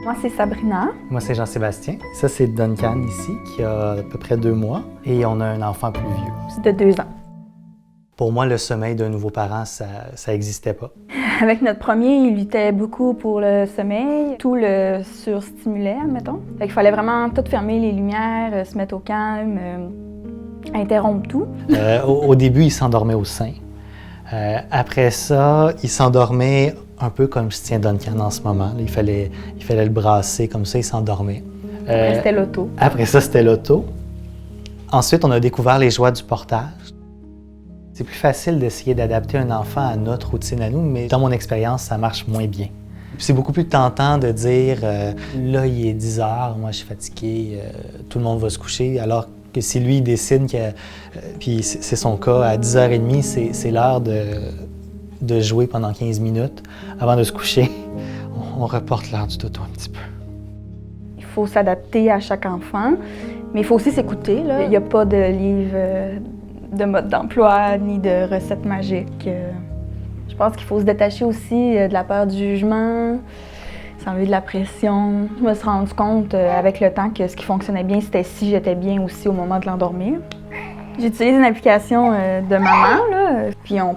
Moi, c'est Sabrina. Moi, c'est Jean-Sébastien. Ça, c'est Duncan ici, qui a à peu près 2 mois. Et on a un enfant plus vieux. C'est de 2 ans. Pour moi, le sommeil d'un nouveau parent, ça n'existait pas. Avec notre premier, il luttait beaucoup pour le sommeil. Tout le surstimulait, admettons. Fait qu'il fallait vraiment tout fermer les lumières, se mettre au calme, interrompre tout. Au début, il s'endormait au sein. Après ça, il s'endormait un peu comme je tiens Duncan en ce moment. Il fallait le brasser, comme ça, il s'endormait. Après, c'était l'auto. Après ça, c'était l'auto. Ensuite, on a découvert les joies du portage. C'est plus facile d'essayer d'adapter un enfant à notre routine à nous, mais dans mon expérience, ça marche moins bien. C'est beaucoup plus tentant de dire là, il est 10 heures, moi je suis fatigué, tout le monde va se coucher, alors que si lui il décide que, puis c'est son cas, à 10h30, c'est l'heure de jouer pendant 15 minutes avant de se coucher, on reporte l'heure du dodo un petit peu. Il faut s'adapter à chaque enfant, mais il faut aussi s'écouter. Il n'y a pas de livre de mode d'emploi ni de recettes magiques. Je pense qu'il faut se détacher aussi de la peur du jugement, s'enlever de la pression. Je me suis rendu compte avec le temps que ce qui fonctionnait bien, c'était si j'étais bien aussi au moment de l'endormir. J'utilise une application de maman, là, puis on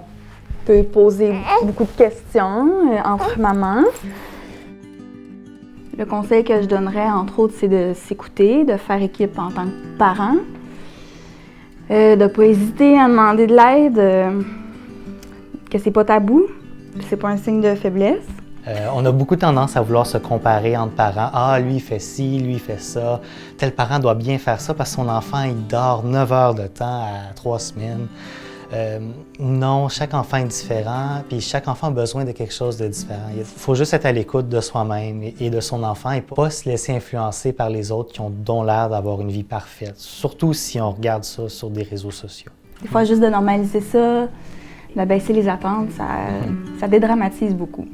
peut poser beaucoup de questions entre mamans. Le conseil que je donnerais, entre autres, c'est de s'écouter, de faire équipe en tant que parent. De ne pas hésiter à demander de l'aide, que c'est pas tabou, c'est pas un signe de faiblesse. On a beaucoup tendance à vouloir se comparer entre parents. Ah, lui, il fait ci, lui, il fait ça. Tel parent doit bien faire ça parce que son enfant, il dort 9 heures de temps à 3 semaines. Non, chaque enfant est différent, puis chaque enfant a besoin de quelque chose de différent. Il faut juste être à l'écoute de soi-même et de son enfant et pas se laisser influencer par les autres qui ont l'air d'avoir une vie parfaite, surtout si on regarde ça sur des réseaux sociaux. Des fois, juste de normaliser ça, d'abaisser les attentes, ça dédramatise beaucoup.